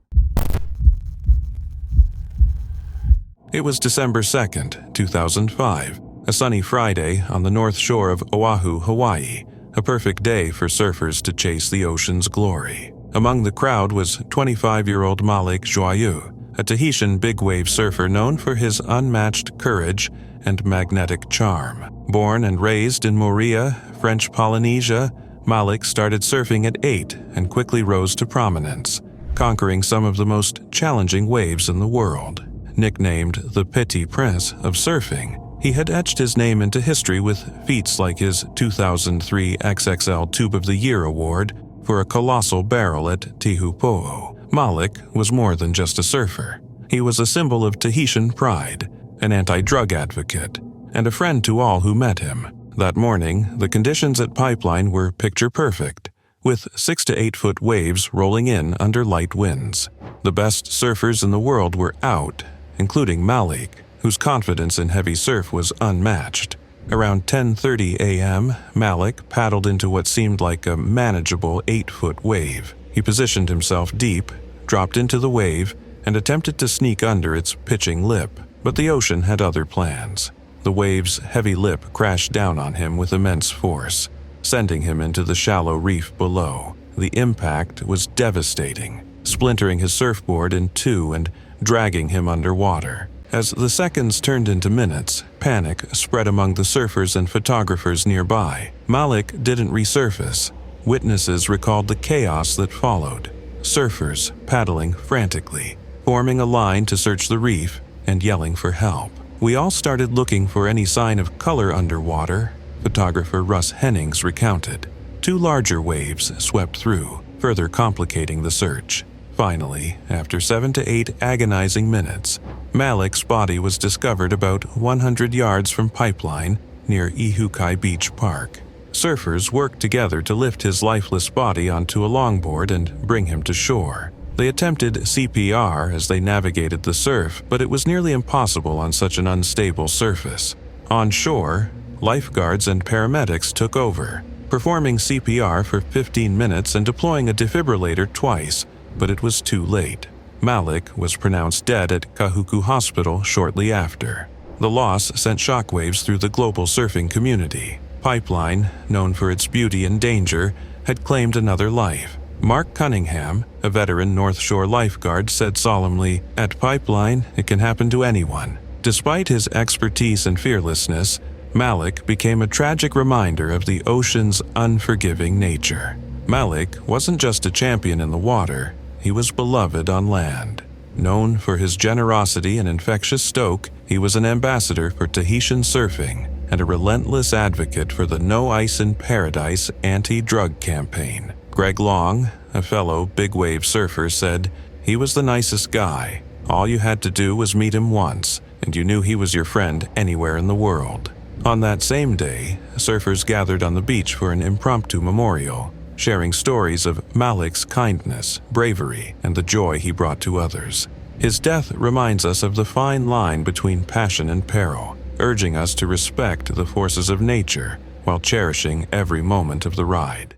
It was December 2nd, 2005, a sunny Friday on the north shore of Oahu, Hawaii, a perfect day for surfers to chase the ocean's glory. Among the crowd was 25-year-old Malik Joyeux, a Tahitian big-wave surfer known for his unmatched courage and magnetic charm. Born and raised in Moorea, French Polynesia, Malik started surfing at 8 and quickly rose to prominence, conquering some of the most challenging waves in the world. Nicknamed the Petit Prince of surfing, he had etched his name into history with feats like his 2003 XXL Tube of the Year award for a colossal barrel at Tihupo'o. Malik was more than just a surfer. He was a symbol of Tahitian pride, an anti-drug advocate, and a friend to all who met him. That morning, the conditions at Pipeline were picture perfect, with 6 to 8 foot waves rolling in under light winds. The best surfers in the world were out, including Malik, whose confidence in heavy surf was unmatched. Around 10:30 a.m., Malik paddled into what seemed like a manageable 8-foot wave. He positioned himself deep, dropped into the wave, and attempted to sneak under its pitching lip. But the ocean had other plans. The wave's heavy lip crashed down on him with immense force, sending him into the shallow reef below. The impact was devastating, splintering his surfboard in two and dragging him underwater. As the seconds turned into minutes, panic spread among the surfers and photographers nearby. Malik didn't resurface. Witnesses recalled the chaos that followed. Surfers paddling frantically, forming a line to search the reef and yelling for help. We all started looking for any sign of color underwater, photographer Russ Hennings recounted. 2 larger waves swept through, further complicating the search. Finally, after 7 to 8 agonizing minutes, Malik's body was discovered about 100 yards from Pipeline near Ihukai Beach Park. surfers worked together to lift his lifeless body onto a longboard and bring him to shore. They attempted CPR as they navigated the surf, but it was nearly impossible on such an unstable surface. On shore, lifeguards and paramedics took over, performing CPR for 15 minutes and deploying a defibrillator twice, but it was too late. Malik was pronounced dead at Kahuku Hospital shortly after. The loss sent shockwaves through the global surfing community. Pipeline, known for its beauty and danger, had claimed another life. Mark Cunningham, a veteran North Shore lifeguard, said solemnly, "At Pipeline, it can happen to anyone." Despite his expertise and fearlessness, Malik became a tragic reminder of the ocean's unforgiving nature. Malik wasn't just a champion in the water, he was beloved on land. Known for his generosity and infectious stoke, he was an ambassador for Tahitian surfing and a relentless advocate for the No Ice in Paradise anti-drug campaign. Greg Long, a fellow big wave surfer, said, "He was the nicest guy. All you had to do was meet him once, and you knew he was your friend anywhere in the world." On that same day, surfers gathered on the beach for an impromptu memorial, sharing stories of Malik's kindness, bravery, and the joy he brought to others. His death reminds us of the fine line between passion and peril, urging us to respect the forces of nature while cherishing every moment of the ride.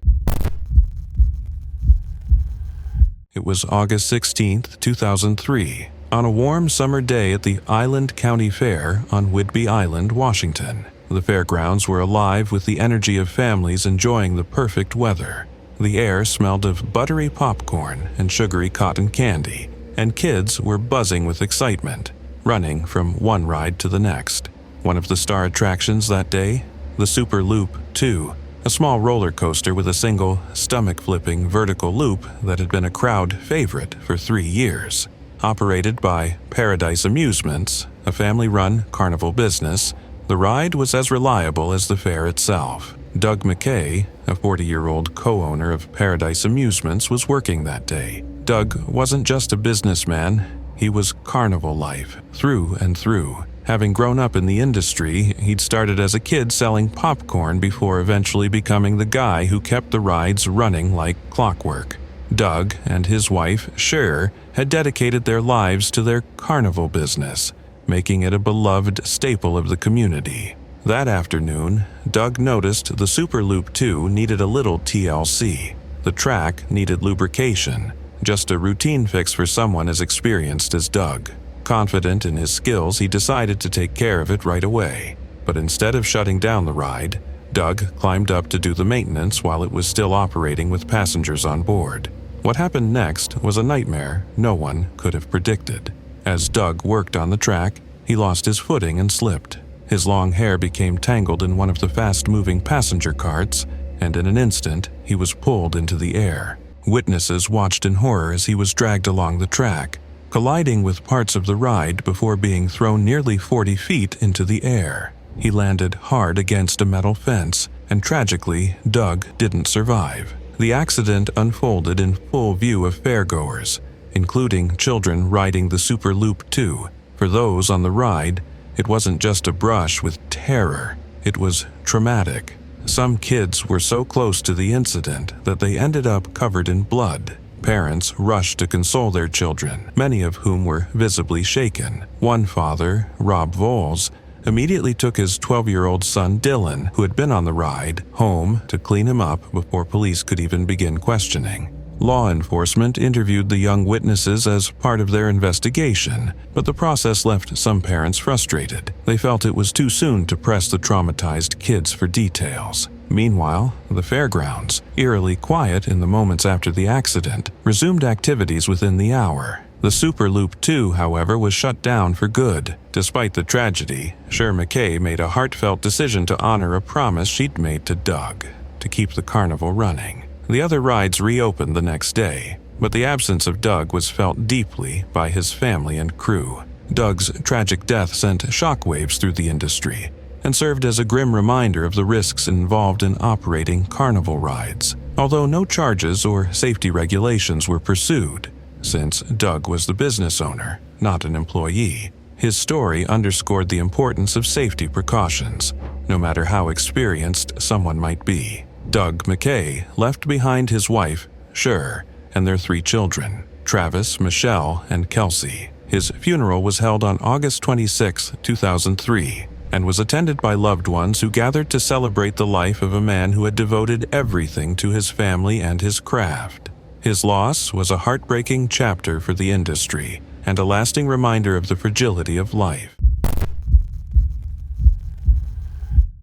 It was August 16, 2003, on a warm summer day at the Island County Fair on Whidbey Island, Washington. The fairgrounds were alive with the energy of families enjoying the perfect weather. The air smelled of buttery popcorn and sugary cotton candy, and kids were buzzing with excitement, running from one ride to the next. One of the star attractions that day, the Super Loop 2, a small roller coaster with a single, stomach-flipping vertical loop that had been a crowd favorite for 3 years. Operated by Paradise Amusements, a family-run carnival business, the ride was as reliable as the fair itself. Doug McKay, a 40-year-old co-owner of Paradise Amusements, was working that day. Doug wasn't just a businessman, he was carnival life, through and through. Having grown up in the industry, he'd started as a kid selling popcorn before eventually becoming the guy who kept the rides running like clockwork. Doug and his wife, Cher, had dedicated their lives to their carnival business, making it a beloved staple of the community. That afternoon, Doug noticed the Super Loop 2 needed a little TLC. The track needed lubrication, just a routine fix for someone as experienced as Doug. Confident in his skills, he decided to take care of it right away. But instead of shutting down the ride, Doug climbed up to do the maintenance while it was still operating with passengers on board. What happened next was a nightmare no one could have predicted. As Doug worked on the track, he lost his footing and slipped. His long hair became tangled in one of the fast-moving passenger carts, and in an instant, he was pulled into the air. Witnesses watched in horror as he was dragged along the track, colliding with parts of the ride before being thrown nearly 40 feet into the air. He landed hard against a metal fence, and tragically, Doug didn't survive. The accident unfolded in full view of fairgoers, including children riding the Super Loop 2. For those on the ride, it wasn't just a brush with terror, it was traumatic. Some kids were so close to the incident that they ended up covered in blood. Parents rushed to console their children, many of whom were visibly shaken. One father, Rob Voles, immediately took his 12-year-old son Dylan, who had been on the ride, home to clean him up before police could even begin questioning. Law enforcement interviewed the young witnesses as part of their investigation, but the process left some parents frustrated. They felt it was too soon to press the traumatized kids for details. Meanwhile, the fairgrounds, eerily quiet in the moments after the accident, resumed activities within the hour. The Super Loop 2, however, was shut down for good. Despite the tragedy, Cher McKay made a heartfelt decision to honor a promise she'd made to Doug, to keep the carnival running. The other rides reopened the next day, but the absence of Doug was felt deeply by his family and crew. Doug's tragic death sent shockwaves through the industry and served as a grim reminder of the risks involved in operating carnival rides. Although no charges or safety regulations were pursued, since Doug was the business owner, not an employee, His story underscored the importance of safety precautions, no matter how experienced someone might be. Doug McKay left behind his wife, Cher, and their 3 children, Travis, Michelle, and Kelsey. His funeral was held on August 26, 2003, and was attended by loved ones who gathered to celebrate the life of a man who had devoted everything to his family and his craft. His loss was a heartbreaking chapter for the industry and a lasting reminder of the fragility of life.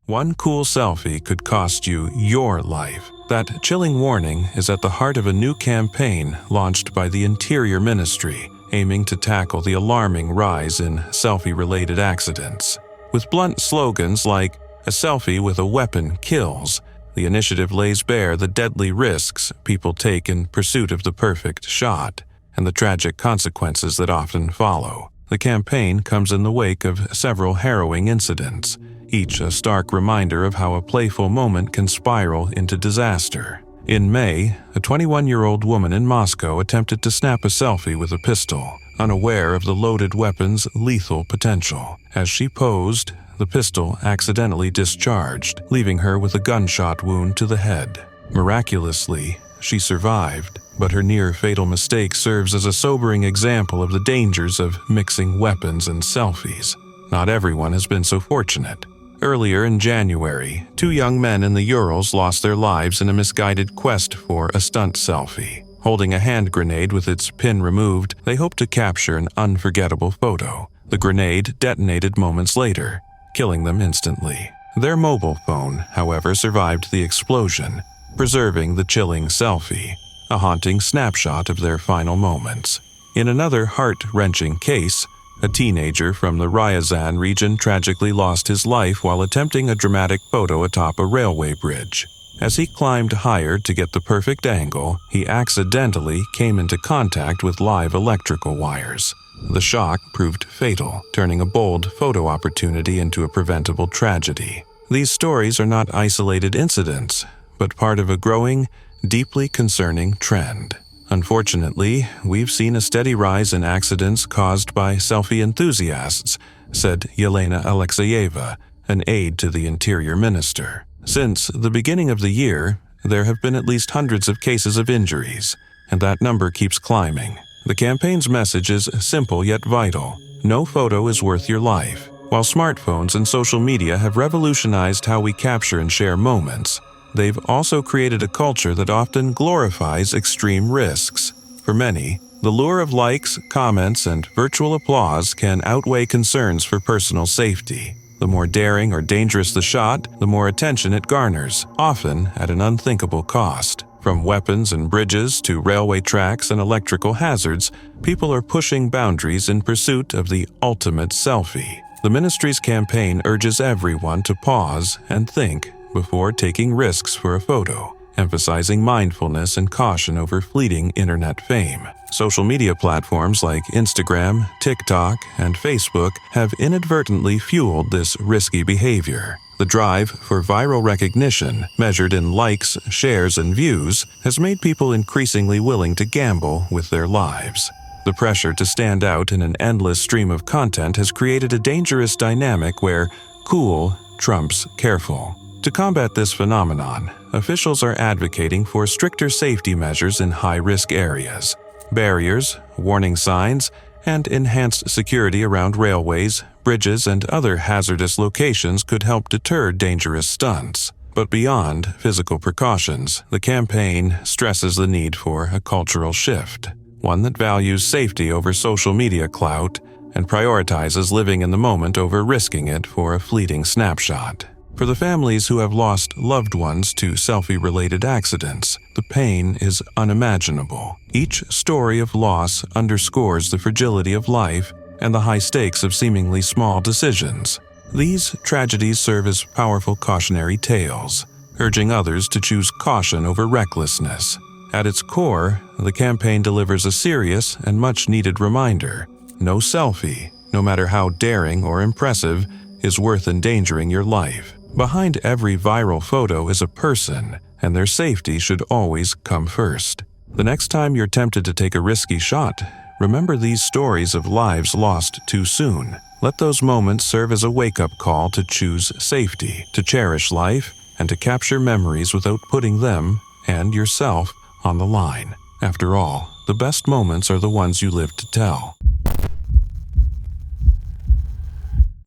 One cool selfie could cost you your life. That chilling warning is at the heart of a new campaign launched by the Interior Ministry, aiming to tackle the alarming rise in selfie-related accidents. With blunt slogans like, "A selfie with a weapon kills," the initiative lays bare the deadly risks people take in pursuit of the perfect shot, and the tragic consequences that often follow. The campaign comes in the wake of several harrowing incidents, each a stark reminder of how a playful moment can spiral into disaster. In May, a 21-year-old woman in Moscow attempted to snap a selfie with a pistol, unaware of the loaded weapon's lethal potential. As she posed, the pistol accidentally discharged, leaving her with a gunshot wound to the head. Miraculously, she survived, but her near-fatal mistake serves as a sobering example of the dangers of mixing weapons and selfies. Not everyone has been so fortunate. Earlier in January, 2 young men in the Urals lost their lives in a misguided quest for a stunt selfie. Holding a hand grenade with its pin removed, they hoped to capture an unforgettable photo. The grenade detonated moments later, killing them instantly. Their mobile phone, however, survived the explosion, preserving the chilling selfie, a haunting snapshot of their final moments. In another heart-wrenching case, a teenager from the Ryazan region tragically lost his life while attempting a dramatic photo atop a railway bridge. As he climbed higher to get the perfect angle, he accidentally came into contact with live electrical wires. The shock proved fatal, turning a bold photo opportunity into a preventable tragedy. These stories are not isolated incidents, but part of a growing, deeply concerning trend. Unfortunately, we've seen a steady rise in accidents caused by selfie enthusiasts, said Yelena Alexeyeva, an aide to the Interior Minister. Since the beginning of the year, there have been at least hundreds of cases of injuries, and that number keeps climbing. The campaign's message is simple yet vital. No photo is worth your life. While smartphones and social media have revolutionized how we capture and share moments, they've also created a culture that often glorifies extreme risks. For many, the lure of likes, comments, and virtual applause can outweigh concerns for personal safety. The more daring or dangerous the shot, the more attention it garners, often at an unthinkable cost. From weapons and bridges to railway tracks and electrical hazards, people are pushing boundaries in pursuit of the ultimate selfie. The ministry's campaign urges everyone to pause and think before taking risks for a photo, emphasizing mindfulness and caution over fleeting internet fame. Social media platforms like Instagram, TikTok, and Facebook have inadvertently fueled this risky behavior. The drive for viral recognition, measured in likes, shares, and views, has made people increasingly willing to gamble with their lives. The pressure to stand out in an endless stream of content has created a dangerous dynamic where cool trumps careful. To combat this phenomenon, officials are advocating for stricter safety measures in high-risk areas. Barriers, warning signs, and enhanced security around railways, bridges, and other hazardous locations could help deter dangerous stunts. But beyond physical precautions, the campaign stresses the need for a cultural shift, one that values safety over social media clout and prioritizes living in the moment over risking it for a fleeting snapshot. For the families who have lost loved ones to selfie-related accidents, the pain is unimaginable. Each story of loss underscores the fragility of life and the high stakes of seemingly small decisions. These tragedies serve as powerful cautionary tales, urging others to choose caution over recklessness. At its core, the campaign delivers a serious and much-needed reminder: no selfie, no matter how daring or impressive, is worth endangering your life. Behind every viral photo is a person, and their safety should always come first. The next time you're tempted to take a risky shot, Remember these stories of lives lost too soon. Let those moments serve as a wake-up call to choose safety, to cherish life, and to capture memories without putting them and yourself on the line. After all, the best moments are the ones you live to tell.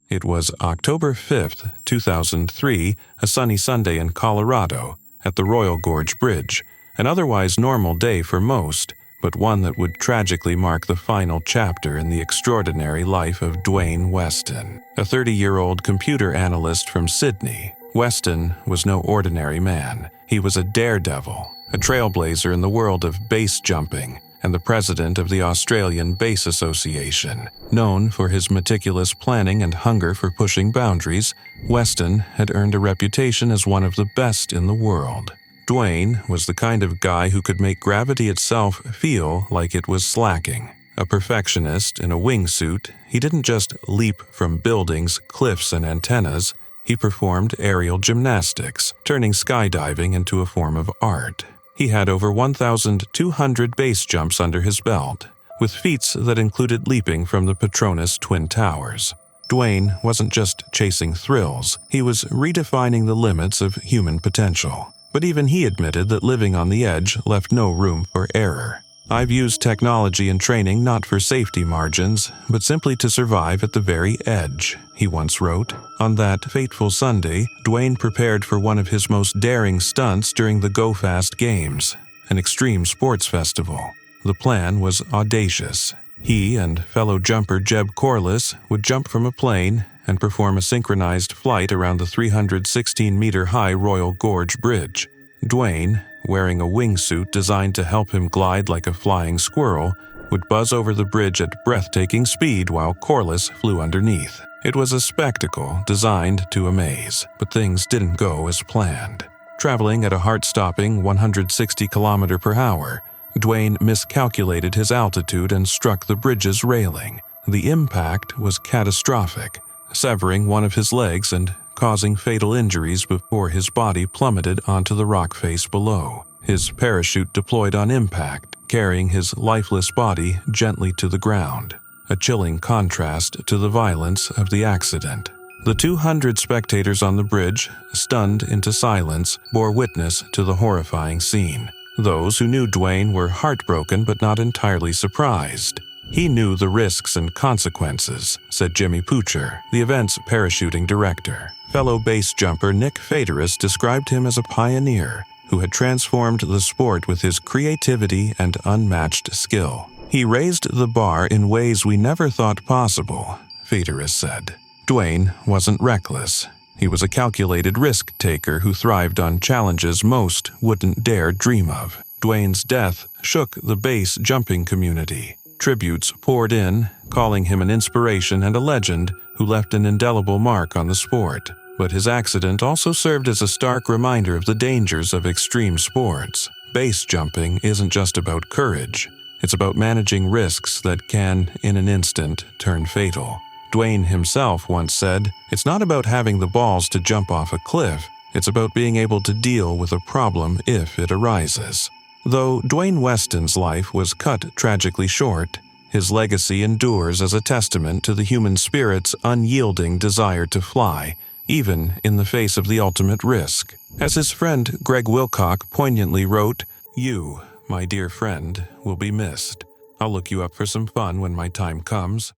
It was October 5th, 2003, a sunny Sunday in Colorado, at the Royal Gorge Bridge, an otherwise normal day for most, but one that would tragically mark the final chapter in the extraordinary life of Dwayne Weston. A 30-year-old computer analyst from Sydney, Weston was no ordinary man. He was a daredevil, a trailblazer in the world of base jumping, and the president of the Australian Base Association. Known for his meticulous planning and hunger for pushing boundaries, Weston had earned a reputation as one of the best in the world. Dwayne was the kind of guy who could make gravity itself feel like it was slacking. A perfectionist in a wingsuit, he didn't just leap from buildings, cliffs, and antennas. He performed aerial gymnastics, turning skydiving into a form of art. He had over 1,200 base jumps under his belt, with feats that included leaping from the Petronas Twin Towers. Dwayne wasn't just chasing thrills, he was redefining the limits of human potential. But even he admitted that living on the edge left no room for error. "I've used technology and training not for safety margins, but simply to survive at the very edge," he once wrote. On that fateful Sunday, Dwayne prepared for one of his most daring stunts during the Go Fast Games, an extreme sports festival. The plan was audacious. He and fellow jumper Jeb Corliss would jump from a plane and perform a synchronized flight around the 316-meter-high Royal Gorge Bridge. Dwayne, wearing a wingsuit designed to help him glide like a flying squirrel, would buzz over the bridge at breathtaking speed while Corliss flew underneath. It was a spectacle designed to amaze, but things didn't go as planned. Traveling at a heart-stopping 160 km/h, Dwayne miscalculated his altitude and struck the bridge's railing. The impact was catastrophic, severing one of his legs and causing fatal injuries before his body plummeted onto the rock face below. His parachute deployed on impact, carrying his lifeless body gently to the ground, a chilling contrast to the violence of the accident. The 200 spectators on the bridge, stunned into silence, bore witness to the horrifying scene. Those who knew Dwayne were heartbroken but not entirely surprised. "He knew the risks and consequences," said Jimmy Poocher, the event's parachuting director. Fellow base jumper Nick Faderis described him as a pioneer who had transformed the sport with his creativity and unmatched skill. "He raised the bar in ways we never thought possible," Faderis said. Dwayne wasn't reckless. He was a calculated risk-taker who thrived on challenges most wouldn't dare dream of. Dwayne's death shook the base jumping community. Tributes poured in, calling him an inspiration and a legend who left an indelible mark on the sport. But his accident also served as a stark reminder of the dangers of extreme sports. Base jumping isn't just about courage. It's about managing risks that can, in an instant, turn fatal. Dwayne himself once said, "It's not about having the balls to jump off a cliff. It's about being able to deal with a problem if it arises." Though Dwayne Weston's life was cut tragically short, his legacy endures as a testament to the human spirit's unyielding desire to fly, even in the face of the ultimate risk. As his friend Greg Wilcock poignantly wrote, "You, my dear friend, will be missed. I'll look you up for some fun when my time comes."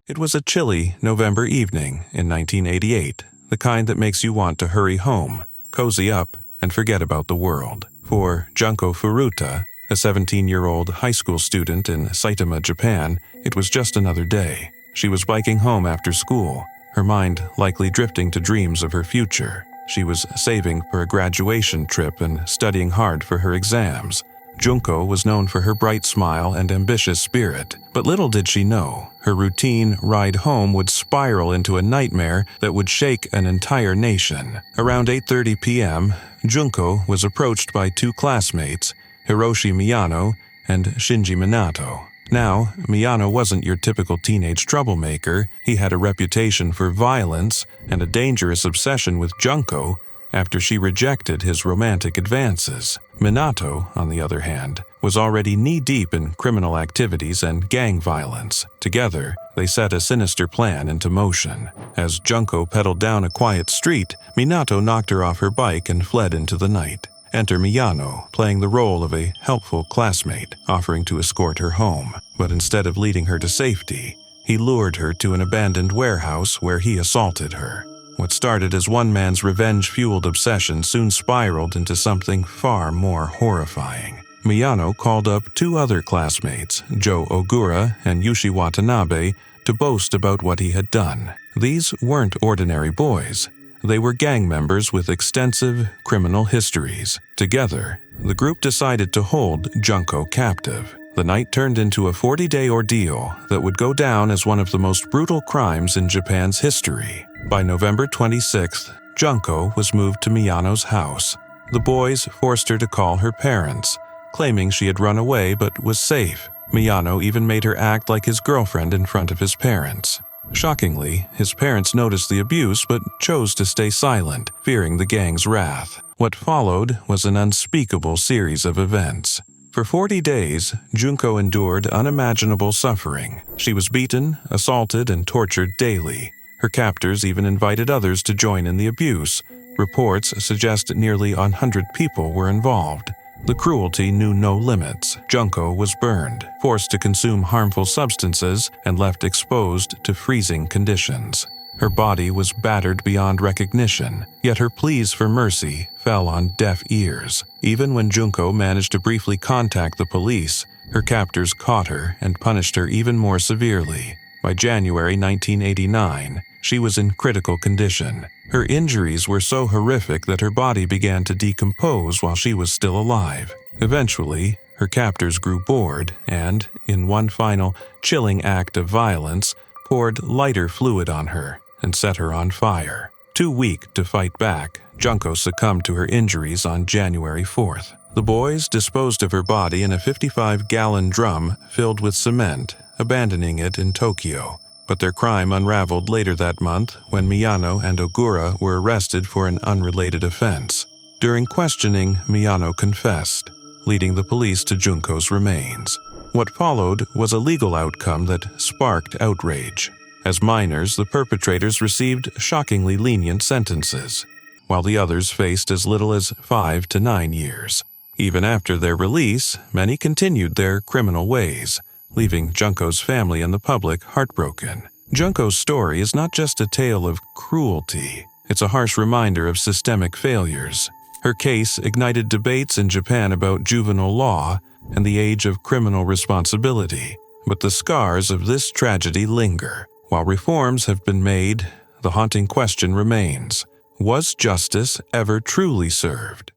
It was a chilly November evening in 1988, the kind that makes you want to hurry home, cozy up, and forget about the world. For Junko Furuta, a 17-year-old high school student in Saitama, Japan, it was just another day. She was biking home after school, her mind likely drifting to dreams of her future. She was saving for a graduation trip and studying hard for her exams. Junko was known for her bright smile and ambitious spirit, but little did she know, her routine ride home would spiral into a nightmare that would shake an entire nation. Around 8:30 p.m., Junko was approached by two classmates, Hiroshi Miyano and Shinji Minato. Now, Miyano wasn't your typical teenage troublemaker. He had a reputation for violence and a dangerous obsession with Junko after she rejected his romantic advances. Minato, on the other hand, was already knee-deep in criminal activities and gang violence. Together, they set a sinister plan into motion. As Junko pedaled down a quiet street, Minato knocked her off her bike and fled into the night. Enter Miyano, playing the role of a helpful classmate, offering to escort her home. But instead of leading her to safety, he lured her to an abandoned warehouse where he assaulted her. What started as one man's revenge-fueled obsession soon spiraled into something far more horrifying. Miyano called up 2 other classmates, Joe Ogura and Yushi Watanabe, to boast about what he had done. These weren't ordinary boys. They were gang members with extensive criminal histories. Together, the group decided to hold Junko captive. The night turned into a 40-day ordeal that would go down as one of the most brutal crimes in Japan's history. By November 26th, Junko was moved to Miyano's house. The boys forced her to call her parents, claiming she had run away but was safe. Miyano even made her act like his girlfriend in front of his parents. Shockingly, his parents noticed the abuse but chose to stay silent, fearing the gang's wrath. What followed was an unspeakable series of events. For 40 days, Junko endured unimaginable suffering. She was beaten, assaulted, and tortured daily. Her captors even invited others to join in the abuse. Reports suggest nearly 100 people were involved. The cruelty knew no limits. Junko was burned, forced to consume harmful substances, and left exposed to freezing conditions. Her body was battered beyond recognition, yet her pleas for mercy fell on deaf ears. Even when Junko managed to briefly contact the police, her captors caught her and punished her even more severely. By January 1989, she was in critical condition. Her injuries were so horrific that her body began to decompose while she was still alive. Eventually, her captors grew bored and, in one final, chilling act of violence, poured lighter fluid on her and set her on fire. Too weak to fight back, Junko succumbed to her injuries on January 4th. The boys disposed of her body in a 55-gallon drum filled with cement, abandoning it in Tokyo. But their crime unraveled later that month when Miyano and Ogura were arrested for an unrelated offense. During questioning, Miyano confessed, leading the police to Junko's remains. What followed was a legal outcome that sparked outrage. As minors, the perpetrators received shockingly lenient sentences, while the others faced as little as 5 to 9 years. Even after their release, many continued their criminal ways, leaving Junko's family and the public heartbroken. Junko's story is not just a tale of cruelty, it's a harsh reminder of systemic failures. Her case ignited debates in Japan about juvenile law and the age of criminal responsibility. But the scars of this tragedy linger. While reforms have been made, the haunting question remains: was justice ever truly served?